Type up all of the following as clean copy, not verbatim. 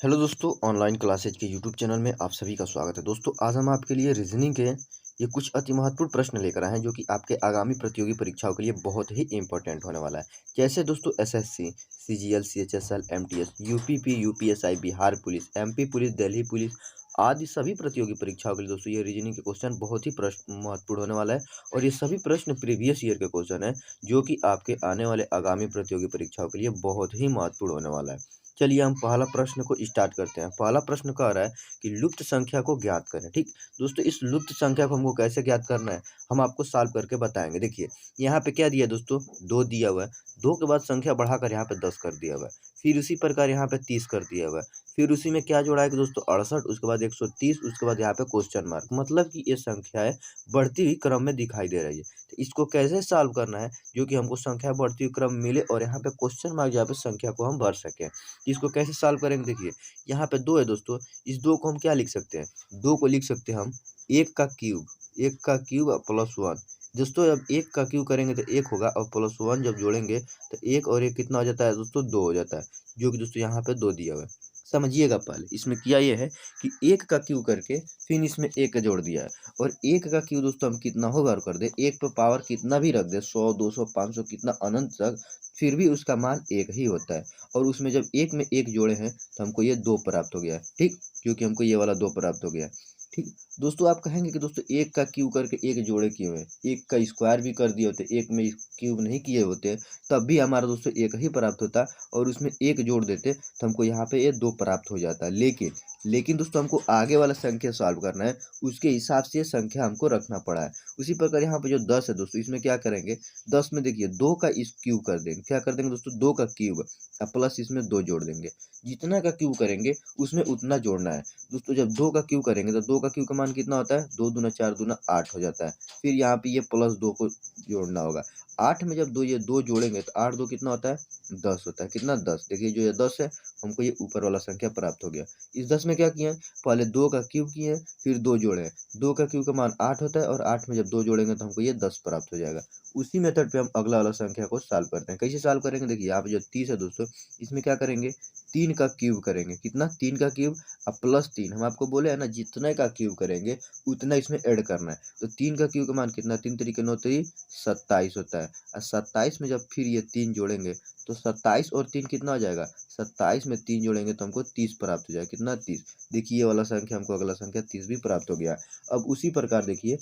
Hello दोस्तों, online classes के YouTube channel में आप सभी का स्वागत है। दोस्तों, आज हम आपके लिए रीजनिंग के ये कुछ अति महत्वपूर्ण प्रश्न लेकर आए हैं जो कि आपके आगामी प्रतियोगी परीक्षाओं के लिए बहुत ही इंपॉर्टेंट होने वाला है। जैसे दोस्तों SSC, CGL, CHSL, MTS, UPP, UPSI, Bihar police, MP police, Delhi police आदि सभी प्रतियोगी परीक्षाओं के लिए दोस्तों ये रीजनिंग के क्वेश्चन बहुत ही प्रश्न महत्वपूर्ण होने वाला है। और ये सभी प्रश्न प्रीवियस ईयर के क्वेश्चन है जो कि आपके आने वाले आगामी प्रतियोगी परीक्षाओं के लिए बहुत ही महत्वपूर्ण होने वाला है। चलिए हम पहला प्रश्न को स्टार्ट करते हैं। पहला प्रश्न कह रहा है कि लुप्त संख्या को ज्ञात करें। ठीक दोस्तों, इस लुप्त संख्या को हमको कैसे ज्ञात करना है हम आपको सॉल्व करके बताएंगे। देखिए यहाँ पे क्या दिया है दोस्तों, 2 दिया हुआ है। 2 के बाद संख्या बढ़ाकर यहाँ पे 10 कर दिया हुआ है। फिर उसी प्रकार यहाँ पे 30 कर दिया हुआ है। फिर उसी में क्या जोड़ा है कि दोस्तों 68, उसके बाद 130, उसके बाद यहाँ पे क्वेश्चन मार्क, मतलब कि ये संख्याएं बढ़ती हुई क्रम में दिखाई दे रही है। तो इसको कैसे सॉल्व करना है जो कि हमको संख्या बढ़ती हुई क्रम मिले और यहाँ पे क्वेश्चन मार्क जहाँ पे संख्या को हम भर सकें। इसको कैसे सॉल्व करेंगे, देखिए यहाँ पे 2 है दोस्तों। इस 2 को हम क्या लिख सकते हैं, 2 को लिख सकते हैं हम 1 का क्यूब, 1 का क्यूब और प्लस 1। दोस्तों जब 1 का क्यूब करेंगे तो 1 होगा और प्लस 1 जब जोड़ेंगे तो 1 और 1 कितना हो जाता है दोस्तों, 2 हो जाता है। जो कि दोस्तों यहाँ पे 2 दिया हुआ है। समझिएगा, पहले इसमें किया ये है कि 1 का क्यूब करके फिर इसमें 1 जोड़ दिया है। और 1 का क्यूब दोस्तों हम कितना होगा कर दे, 1 पे पावर कितना भी रख दे, 100, 200, 500 कितना अनंत तक, फिर भी उसका मान 1 ही होता है। और उसमें जब 1 में 1 जोड़े हैं तो हमको ये 2 प्राप्त हो गया है। ठीक, क्योंकि हमको ये वाला 2 प्राप्त हो गया है। ठीक दोस्तों, आप कहेंगे कि दोस्तों 1 का क्यूब करके 1 जोड़े क्यों है, 1 का स्क्वायर भी कर दिए होते, 1 में क्यूब नहीं किए होते तब भी हमारा दोस्तों 1 ही प्राप्त होता। और उसमें 1 जोड़ देते तो हमको यहाँ पे ये 2 प्राप्त हो जाता है। लेकिन दोस्तों हमको आगे वाला संख्या सॉल्व करना है, उसके हिसाब से ये संख्या हमको रखना पड़ा है। उसी प्रकार यहाँ पे जो 10 है दोस्तों, इसमें क्या करेंगे, 10 में देखिए 2 का इस क्यूब कर देंगे। क्या कर देंगे दोस्तों, 2 का क्यूब और प्लस इसमें 2 जोड़ देंगे। जितना का क्यूब करेंगे उसमें उतना जोड़ना है। दोस्तों जब 2 का क्यूब करेंगे तो 2 का क्यूब का मान कितना होता है, 2 दूना 4 दूना 8 हो जाता है। फिर यहाँ पे ये प्लस 2 को जोड़ना होगा। 8 में जब ये 2 जोड़ेंगे तो 8 2 कितना होता है, 10 होता है। कितना, 10। देखिए जो ये 10 है, हमको ये ऊपर वाला संख्या प्राप्त हो गया। इस 10 में क्या किए, पहले 2 का क्यूब किए फिर 2 जोड़े। 2 का क्यूब का मान 8 होता है और 8 में जब 2 जोड़ेंगे तो हमको ये 10 प्राप्त हो जाएगा। उसी मेथड पे हम अगला वाला संख्या को सॉल्व करते हैं। कैसे सॉल्व करेंगे, देखिए यहाँ पे जो 30 है दोस्तों, इसमें क्या करेंगे, 3 का क्यूब करेंगे। कितना, 3 का क्यूब और प्लस 3। हम आपको बोले है ना, जितने का क्यूब करेंगे उतना इसमें ऐड करना है। तो 3 का क्यूब का मान कितना, 3 तरीके 9 3 27 होता है। और 27 में जब फिर ये 3 जोड़ेंगे तो 27 और 3 कितना हो जाएगा, 27 में 3 जोड़ेंगे तो हमको 30 प्राप्त हो जाएगा। कितना, 30। देखिए ये वाला संख्या हमको अगला संख्या 30 भी प्राप्त हो गया। अब उसी प्रकार देखिए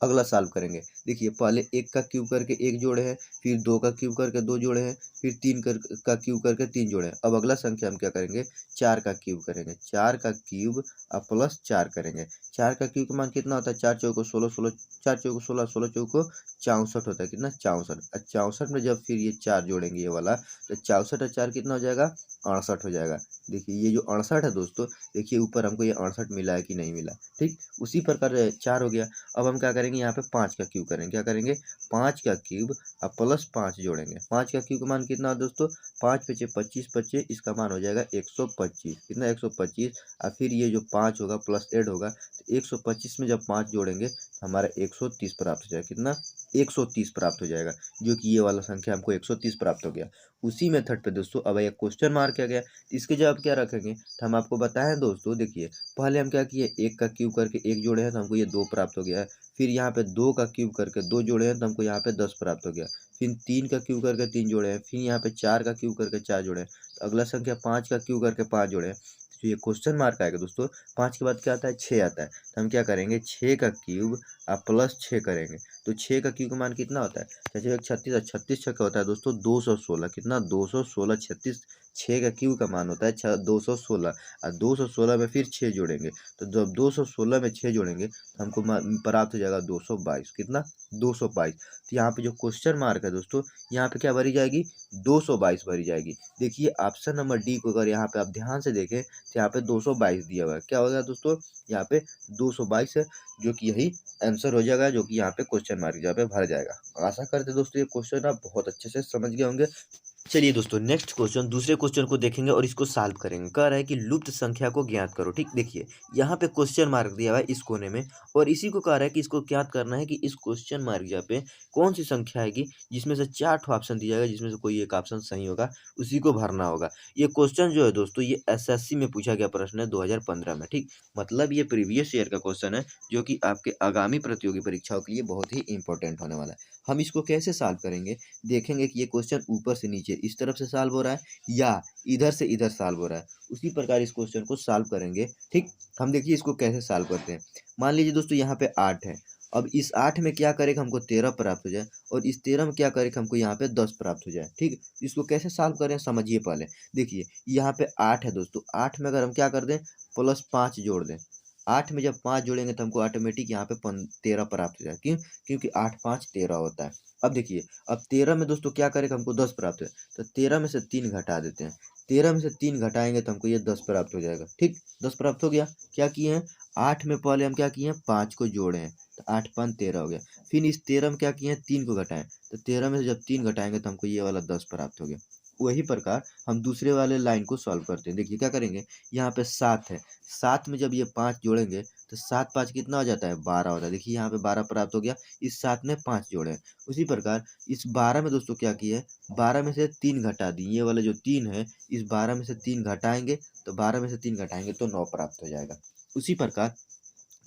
अगला सॉल्व करेंगे। देखिए पहले 1 का क्यूब करके 1 जोड़े हैं, फिर 2 का क्यूब करके 2 जोड़े हैं, फिर 3 का क्यूब करके 3 जोड़े हैं। अब अगला संख्या हम क्या करेंगे, 4 का क्यूब करेंगे। 4 का क्यूब और प्लस 4 करेंगे। 4 का क्यूब का मान कितना होता है, 4 चौको 16, 16 4 चौको 16, 16 चौको 64 होता है। कितना, 64। और 64 में जब फिर ये 4 जोड़ेंगे ये वाला, तो 64 और 4 कितना हो जाएगा, 68 हो जाएगा। देखिए ये जो 68 है दोस्तों, देखिए ऊपर हमको ये 68 मिला है कि नहीं मिला। ठीक, उसी प्रकार 4 हो गया। अब हम क्या करेंगे, यहाँ पे 5 का क्यूब करेंगे। क्या करेंगे, 5 का क्यूब और प्लस 5 जोड़ेंगे। 5 का क्यूब का मान कितना है दोस्तों, 5 पचे 25 25, इसका मान हो जाएगा 125। कितना, 125। और फिर ये जो 5 होगा प्लस ऐड होगा तो 125 में जब 5 जोड़ेंगे तो हमारा 130 प्राप्त हो जाएगा। कितना, 130 प्राप्त हो जाएगा। जो कि ये वाला संख्या हमको 130 प्राप्त हो गया। उसी मेथड पे दोस्तों अब एक क्वेश्चन मार्क किया गया, इसके जवाब क्या रखेंगे, तो हम आपको बताएं दोस्तों। देखिए पहले हम क्या किए, 1 का क्यूब करके 1 जोड़े हैं तो हमको ये 2 प्राप्त हो गया है। फिर यहाँ पे 2 का क्यूब करके 2 जोड़े हैं तो हमको यहाँ पे 10 प्राप्त हो गया। फिर 3 का क्यूब करके 3 जोड़े हैं, फिर यहाँ पे 4 का क्यूब करके 4 जोड़े हैं। तो अगला संख्या 5 का क्यूब करके 5 जोड़े हैं। तो ये क्वेश्चन मार्क आएगा दोस्तों। 5 के बाद क्या आता है, 6 आता है। तो हम क्या करेंगे, 6 का क्यूब और प्लस 6 करेंगे। तो 6 का क्यूब का मान कितना होता है, 36 और 36 छक्का होता है दोस्तों 216। कितना, 216। 36 6 का क्यूब का मान होता है 216। और 216 में फिर 6 जोड़ेंगे। तो जब 216 में 6 जोड़ेंगे तो हमको प्राप्त हो जाएगा 222। कितना, 222। तो यहाँ पे जो क्वेश्चन मार्क है दोस्तों, यहाँ पे क्या भरी जाएगी, 222 भरी जाएगी। देखिए ऑप्शन नंबर डी को अगर यहाँ पे आप ध्यान से देखें तो यहाँ पे 222 दिया हुआ है। क्या होगा दोस्तों, यहाँ पे 222 है, जो कि यही आंसर हो जाएगा, जो कि यहाँ पे क्वेश्चन मार्क जहाँ पे भर जाएगा। आशा करते दोस्तों ये क्वेश्चन आप बहुत अच्छे से समझ गए होंगे। चलिए दोस्तों, नेक्स्ट क्वेश्चन, दूसरे क्वेश्चन को देखेंगे और इसको सॉल्व करेंगे। कह रहा है कि लुप्त संख्या को ज्ञात करो। ठीक, देखिए यहाँ पे क्वेश्चन मार्क दिया हुआ है इस कोने में, और इसी को कह रहा है कि इसको ज्ञात करना है कि इस क्वेश्चन मार्क जगह पे कौन सी संख्या आएगी जिसमें से 4 ठो ऑप्शन दिया जाएगा, जिसमें से कोई एक ऑप्शन सही होगा, उसी को भरना होगा। ये क्वेश्चन जो है दोस्तों, ये एसएससी में पूछा गया प्रश्न है 2015 में। ठीक, मतलब ये प्रीवियस ईयर का क्वेश्चन है, जो कि आपके आगामी प्रतियोगी परीक्षाओं के लिए बहुत ही इंपॉर्टेंट होने वाला है। हम इसको कैसे सॉल्व करेंगे, देखेंगे कि ये क्वेश्चन ऊपर से नीचे इस तरफ से सॉल्व हो रहा है या इधर से इधर सॉल्व हो रहा है, उसी प्रकार इस क्वेश्चन को सॉल्व करेंगे। ठीक, हम देखिए इसको कैसे सॉल्व करते हैं। मान लीजिए दोस्तों यहाँ पे 8 है। अब इस 8 में क्या करें कि हमको 13 प्राप्त हो जाए, और इस 13 में क्या करें कि हमको यहाँ पे 10 प्राप्त हो जाए। ठीक, इसको कैसे सॉल्व करें समझिए पहले। देखिए यहाँ पे 8 है दोस्तों, 8 में अगर हम क्या कर दें, प्लस 5 जोड़ दें। 8 में जब 5 जोड़ेंगे तो हमको ऑटोमेटिक यहाँ पे 13 प्राप्त हो जाए। क्यों? क्योंकि 8 5 13 होता है। अब देखिए, अब 13 में दोस्तों क्या करें कि हमको 10 प्राप्त है, तो 13 में से 3 घटा देते हैं। 13 में से 3 घटाएंगे तो हमको ये 10 प्राप्त हो जाएगा। ठीक, 10 प्राप्त हो गया। क्या किए हैं, 8 में पहले हम क्या किए हैं, 5 को जोड़े हैं, तो 8 5 13 हो गया। फिर इस 13 में क्या किए हैं, 3 को घटाएं, तो 13 में से जब 3 घटाएंगे तो हमको ये वाला 10 प्राप्त हो गया। वही प्रकार हम दूसरे वाले लाइन को सॉल्व करते हैं। देखिए क्या करेंगे, यहाँ पे 7 है, 7 में जब ये 5 जोड़ेंगे तो 7 5 कितना हो जाता है, 12 होता है। देखिए यहाँ पे 12 प्राप्त हो गया, इस 7 में 5 जोड़े। उसी प्रकार इस 12 में दोस्तों क्या किए, 12 में से 3 घटा दी, ये वाला जो 3 है, इस 12 में से 3 घटाएंगे, तो 12 में से 3 घटाएंगे तो 9 प्राप्त हो जाएगा। उसी प्रकार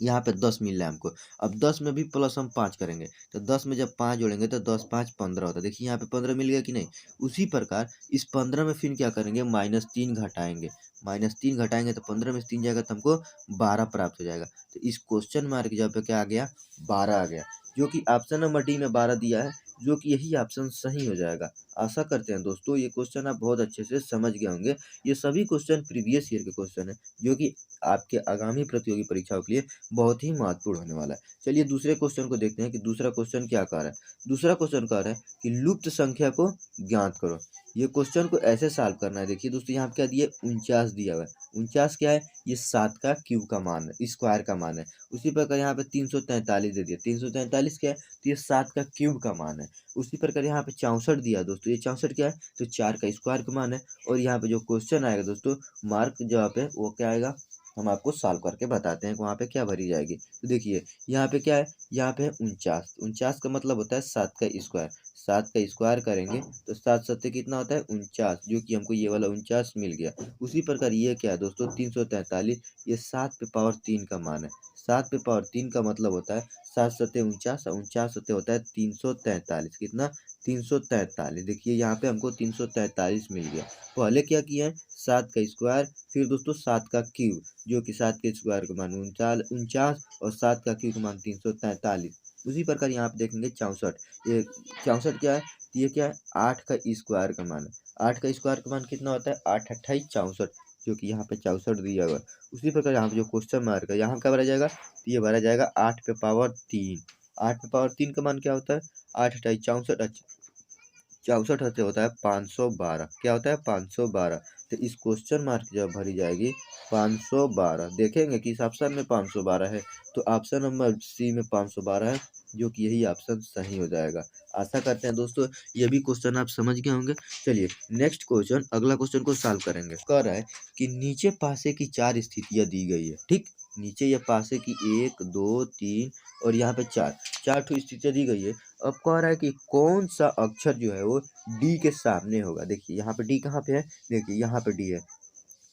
यहाँ पे 10 मिल रहा है हमको। अब 10 में भी प्लस हम 5 करेंगे, तो 10 में जब 5 जोड़ेंगे तो 10 5 15 होता है। देखिए यहाँ पे 15 मिल गया कि नहीं। उसी प्रकार इस 15 में फिर क्या करेंगे, -3 घटाएंगे, -3 घटाएंगे तो 15 में से 3 जाएगा तो हमको 12 प्राप्त हो जाएगा। तो इस क्वेश्चन मार्क की जगह पे क्या आ गया, 12 आ गया, जो कि ऑप्शन नंबर डी में 12 दिया है, जो कि यही ऑप्शन सही हो जाएगा। आशा करते हैं दोस्तों ये क्वेश्चन आप बहुत अच्छे से समझ गए होंगे। ये सभी क्वेश्चन प्रीवियस ईयर के क्वेश्चन है, जो कि आपके आगामी प्रतियोगी परीक्षाओं के लिए बहुत ही महत्वपूर्ण होने वाला है। चलिए दूसरे क्वेश्चन को देखते हैं कि दूसरा क्वेश्चन क्या कह रहा है। दूसरा क्वेश्चन कह रहा है कि लुप्त संख्या को ज्ञात करो। ये क्वेश्चन को ऐसे सॉल्व करना है। देखिए दोस्तों यहाँ पे क्या दिया, 49 दिया हुआ है। 49 क्या है, ये 7 का क्यूब का मान है, स्क्वायर का मान है। उसी प्रकार यहाँ पे 343 दे दिया, 343 क्या है, तो ये 7 का क्यूब का मान है। उसी प्रकार यहाँ पे 64 दिया दोस्तों, ये 64 क्या है, तो 4 का स्क्वायर का मान है। और यहाँ पे जो क्वेश्चन आएगा दोस्तों, मार्क जहाँ पे वो क्या आएगा, हम आपको सॉल्व करके बताते हैं कि वहाँ पे क्या भरी जाएगी। तो देखिए यहाँ पे क्या है, यहाँ पे है 49। 49 का मतलब होता है 7 का स्क्वायर। 7 का स्क्वायर करेंगे तो 7 सत्ते कितना होता है, 49, जो कि हमको ये वाला 49 मिल गया। उसी प्रकार ये क्या है दोस्तों, 343, ये 7 पे पावर 3 का मान है। 7 पे पावर 3 का मतलब होता है 7 सत्ते 49, 49 सत्ते होता है 343। कितना, 343। देखिए यहाँ पे हमको 343 मिल गया। पहले क्या किया है, 7 का स्क्वायर, फिर दोस्तों 7 का क्यूब, जो कि 7 के स्क्वायर का मान 49 और 7 का क्यूब का मान 343। उसी प्रकार यहाँ पे देखेंगे 64। ये 64 क्या है, तो ये क्या है, 8 का स्क्वायर का मान है। 8 का स्क्वायर का मान कितना होता है, 8 अट्ठाईस 64, जो कि यहाँ पे 64 दिया हुआ है। उसी प्रकार यहाँ पे जो क्वेश्चन मार्क है, यहाँ क्या भरा जाएगा, तो ये भरा जाएगा 8 पे पावर 3। 8 पे पावर 3 का मान क्या होता है, 8 अट्ठाईस 64, 64 से होता है 512। क्या होता है, 512। तो इस क्वेश्चन मार्क जब भरी जाएगी 512, देखेंगे कि इस ऑप्शन में 512 है, तो ऑप्शन नंबर सी में 512 है, जो कि यही ऑप्शन सही हो जाएगा। आशा करते हैं दोस्तों ये भी क्वेश्चन आप समझ गए होंगे। चलिए नेक्स्ट क्वेश्चन, अगला क्वेश्चन को सॉल्व करेंगे। कह रहा है कि नीचे पासे की 4 स्थितियां दी गई है। ठीक, नीचे ये पासे की 1 2 3 और यहाँ पे 4 ठो स्थितियां दी गई है। अब कह रहा है कि कौन सा अक्षर जो है वो डी के सामने होगा। देखिए यहाँ पे डी कहाँ पे है, देखिए यहाँ पे डी है।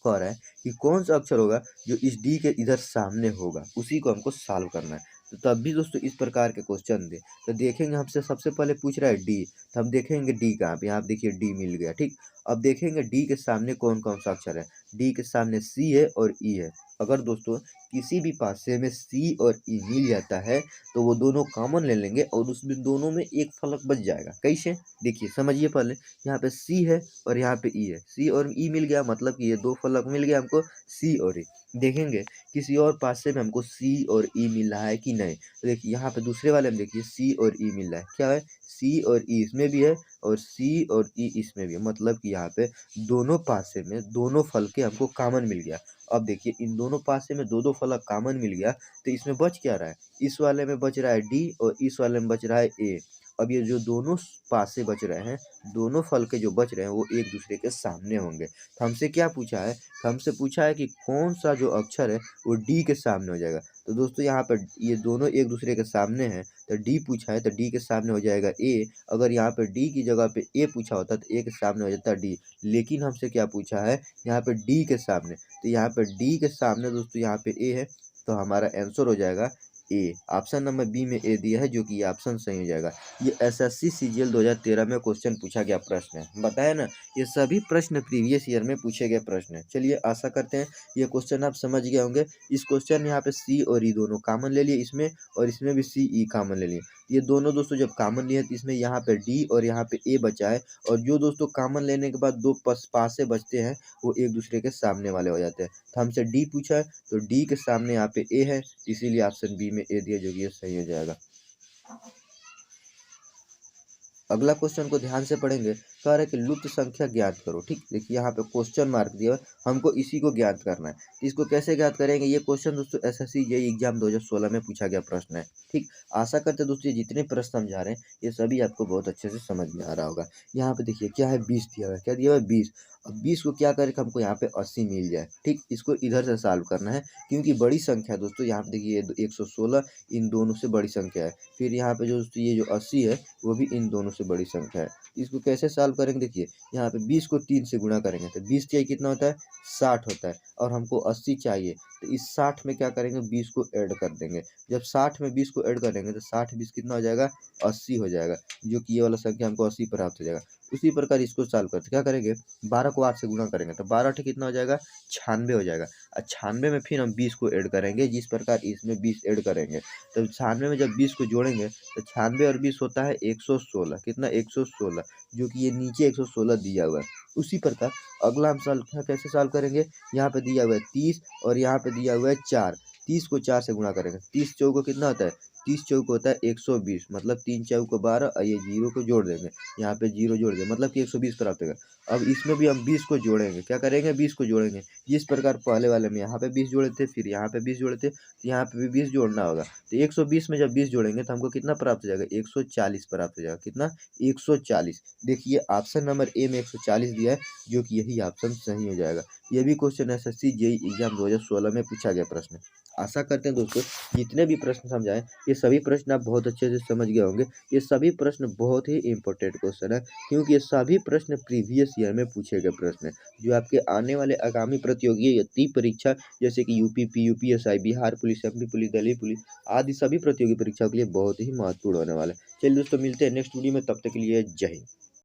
कह रहा है कि कौन सा अक्षर होगा जो इस डी के इधर सामने होगा, उसी को हमको सॉल्व करना है। तो तब भी दोस्तों इस प्रकार के क्वेश्चन दे तो देखेंगे, हमसे सबसे पहले पूछ रहा है डी, तो हम देखेंगे डी कहाँ पे, यहाँ पे देखिए डी मिल गया। ठीक, अब देखेंगे डी के सामने कौन कौन सा अक्षर है। डी के सामने सी है और ई है। अगर दोस्तों किसी भी पासे में सी और ई मिल जाता है तो वो दोनों कॉमन ले लेंगे और उसमें दोनों में एक फलक बच जाएगा। कैसे, देखिए समझिए पहले। यहाँ पे सी है और यहाँ पे ई है, सी और ई मिल गया, मतलब कि ये 2 फलक मिल गया हमको, सी और ई। देखेंगे किसी और पासे में हमको सी और ई मिल रहा है कि नहीं। तो देखिए यहाँ पे दूसरे वाले में देखिए सी और ई मिल रहा है। क्या है, सी और ई इसमें भी है और सी और ई इसमें भी है, मतलब कि यहाँ पे दोनों पासे में दोनों फल के हमको कॉमन मिल गया। अब देखिए इन दोनों पासे में दो दो फलक कॉमन मिल गया, तो इसमें बच क्या रहा है, इस वाले में बच रहा है डी और इस वाले में बच रहा है ए। अब ये जो दोनों पासे बच रहे हैं, दोनों फल के जो बच रहे हैं वो एक दूसरे के सामने होंगे। तो हमसे क्या पूछा है? हमसे पूछा है कि कौन सा जो अक्षर है वो डी के सामने हो जाएगा। तो दोस्तों यहाँ पर ये दोनों एक दूसरे के सामने हैं, तो डी पूछा है तो डी के सामने हो जाएगा ए। अगर यहाँ पे डी की जगह पे ए पूछा होता तो ए के सामने हो जाता डी। लेकिन हमसे क्या पूछा है? यहाँ पे डी के सामने, तो यहाँ पे डी के सामने दोस्तों यहाँ पे ए है, तो हमारा आंसर हो जाएगा ए। ऑप्शन नंबर बी में ए दिया है, जो कि ये ऑप्शन सही हो जाएगा। ये एसएससी सीजीएल 2013 में क्वेश्चन पूछा गया प्रश्न है। बताया ना, ये सभी प्रश्न प्रीवियस ईयर में पूछे गए प्रश्न हैं। चलिए आशा करते हैं ये क्वेश्चन आप समझ गए होंगे। इस क्वेश्चन में यहाँ पे सी और ई दोनों कॉमन ले लिए इसमें, और इसमें भी सी ई कॉमन ले लिए। ये दोनों दोस्तों जब कॉमन लिए तो इसमें यहाँ पे डी और यहाँ पे ए बचा है, और जो दोस्तों कॉमन लेने के बाद दो पासे बचते हैं वो एक दूसरे के सामने वाले हो जाते हैं। तो हमसे डी पूछा है तो डी के सामने यहाँ पे ए है, इसीलिए ऑप्शन बी में ए दिया, जो कि ये सही हो जाएगा। अगला क्वेश्चन को ध्यान से पढ़ेंगे। कह रहा है कि लुप्त संख्या ज्ञात करो। ठीक, देखिए यहाँ पे क्वेश्चन मार्क दिया है, हमको इसी को ज्ञात करना है। तो इसको कैसे ज्ञात करेंगे? ये क्वेश्चन दोस्तों एसएससी जेईई एग्जाम 2016 में पूछा गया प्रश्न है। ठीक, आशा करते हैं दोस्तों ये जितने प्रश्न समझा रहे हैं ये सभी आपको बहुत अच्छे से समझ में आ रहा होगा। यहाँ पे देखिए क्या है, 20 दिया हुआ है। क्या दिया हुआ है? 20। अब 20 को क्या करें कि हमको यहाँ पे 80 मिल जाए। ठीक, इसको इधर से सॉल्व करना है, क्योंकि बड़ी संख्या है दोस्तों। यहाँ पे देखिए 116 इन दोनों से बड़ी संख्या है। फिर यहाँ पे जो दोस्तों ये जो 80 है वो भी इन दोनों से बड़ी संख्या है। इसको कैसे सॉल्व करेंगे? देखिए यहाँ पे 20 को 3 से गुणा करेंगे तो 20 चाहिए कितना होता है? 60 होता है, और हमको 80 चाहिए। तो इस 60 में क्या करेंगे? 20 को ऐड कर देंगे। जब 60 में 20 को ऐड करेंगे तो 60 20 कितना हो जाएगा? 80 हो जाएगा, जो कि ये वाला संख्या हमको 80 प्राप्त हो जाएगा। उसी प्रकार इसको सॉल्व करते क्या करेंगे? 12 को 8 से गुणा करेंगे तो 12 ठीक कितना हो जाएगा? 96 हो जाएगा। और 96 में फिर हम 20 को ऐड करेंगे, जिस प्रकार इसमें 20 ऐड करेंगे। तो 96 में जब 20 को जोड़ेंगे तो 96 और 20 होता है 116। कितना? 116, जो कि ये नीचे 116 दिया हुआ है। उसी प्रकार अगला हम सॉल्व कैसे सॉल्व करेंगे? यहाँ पे दिया हुआ है 30 और यहाँ पे दिया हुआ है 4। 30 को 4 से गुणा करेंगे, 30 चौको कितना होता है? 30 चौक होता है 120, मतलब 3 चौक 12 और ये जीरो को जोड़ देंगे, यहाँ पे जीरो जोड़ देंगे, मतलब कि 120 प्राप्त होगा। अब इसमें भी हम 20 को जोड़ेंगे। क्या करेंगे? 20 को जोड़ेंगे, जिस प्रकार पहले वाले में यहाँ पे 20 जोड़े थे, फिर यहाँ पे 20 जोड़े थे, तो यहाँ पे भी 20 जोड़ना होगा। तो 120 में जब 20 जोड़ेंगे तो हमको कितना प्राप्त हो जाएगा? 140 प्राप्त हो जाएगा। कितना? 140। देखिए ऑप्शन नंबर ए में 140 दिया है, जो कि यही ऑप्शन सही हो जाएगा। ये भी क्वेश्चन एसएससी जेईई एग्जाम 2016 में पूछा गया प्रश्न है। आशा करते हैं दोस्तों जितने भी प्रश्न समझाएं ये सभी प्रश्न आप बहुत अच्छे से समझ गए होंगे। ये सभी प्रश्न बहुत ही इंपॉर्टेंट क्वेश्चन है, क्योंकि ये सभी प्रश्न प्रीवियस ईयर में पूछे गए प्रश्न हैं, जो आपके आने वाले आगामी प्रतियोगी परीक्षा जैसे कि UP PU SI, Bihar police, MP police, Delhi police आदि सभी प्रतियोगी परीक्षाओं के लिए बहुत ही महत्वपूर्ण होने वाला है। चलिए दोस्तों मिलते हैं नेक्स्ट वीडियो में, तब तक के लिए जय हिंद।